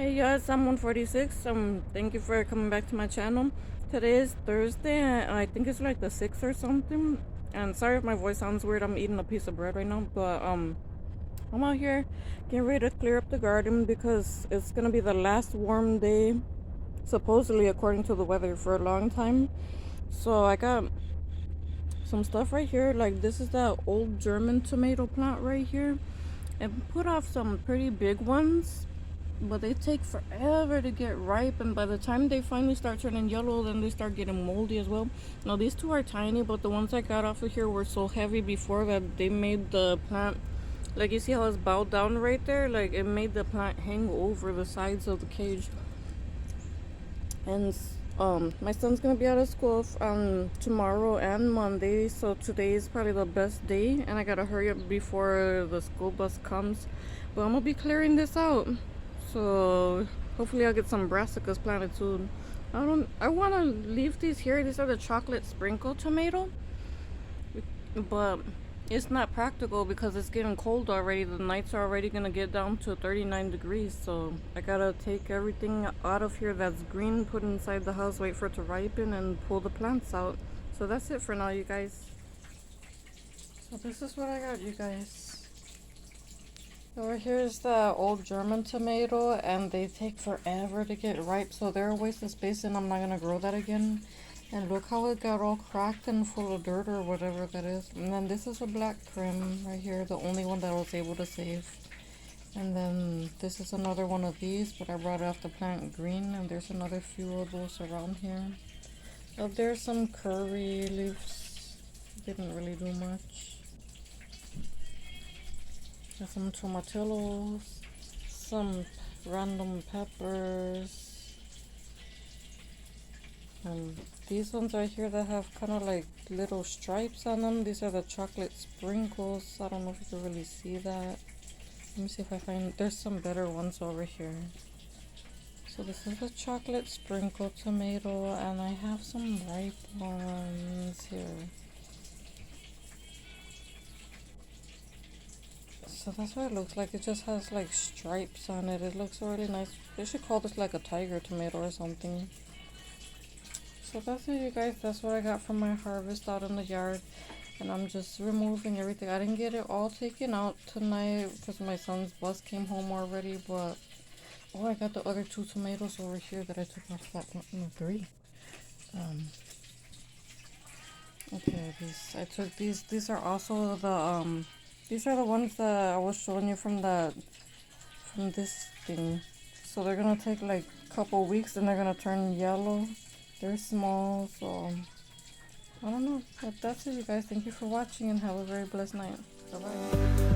Hey guys, I'm 146. Thank you for coming back to my channel. Today is Thursday, and I think it's like the 6th or something. And sorry if my voice sounds weird. I'm eating a piece of bread right now, but I'm out here getting ready to clear up the garden because it's gonna be the last warm day, supposedly according to the weather, for a long time. So I got some stuff right here. Like this is that old German tomato plant right here. And put off some pretty big ones, but they take forever to get ripe, and by the time they finally start turning yellow, then they start getting moldy as well. Now these two are tiny, but the ones I got off of here were so heavy before that they made the plant, like you see how it's bowed down right there, like it made the plant hang over the sides of the cage. And my son's gonna be out of school tomorrow and Monday, so today is probably the best day, and I gotta hurry up before the school bus comes. But I'm gonna be clearing this out, so hopefully I'll get some brassicas planted soon. I want to leave these here. These are the chocolate sprinkle tomato, but it's not practical because it's getting cold already. The nights are already gonna get down to 39 degrees, so I gotta take everything out of here that's green, put inside the house, wait for it to ripen, and pull the plants out. So that's it for now, you guys. So this is what I got, you guys. Over here is the old German tomato, and they take forever to get ripe, so they're a waste of space, and I'm not gonna grow that again. And look how it got all cracked and full of dirt or whatever that is. And then this is a black prim right here, the only one that I was able to save. And then this is another one of these, but I brought it off the plant green, and there's another few of those around here. Oh, there's some curry leaves. Didn't really do much. There's some tomatillos, some random peppers, and these ones right here that have kind of like little stripes on them. These are the chocolate sprinkles. I don't know if you can really see that. Let me see if I find, there's some better ones over here. So this is a chocolate sprinkle tomato, and I have some ripe ones here. So that's what it looks like. It just has like stripes on it. It looks really nice. They should call this like a tiger tomato or something. So that's it, you guys. That's what I got from my harvest out in the yard. And I'm just removing everything. I didn't get it all taken out tonight because my son's bus came home already. But, oh, I got the other two tomatoes over here that I took off that one. No, three. Okay, I took these. These are also the, these are the ones that I was showing you from this thing. So they're gonna take like a couple weeks and they're gonna turn yellow. They're small, so I don't know. But that's it, you guys. Thank you for watching and have a very blessed night. Bye bye.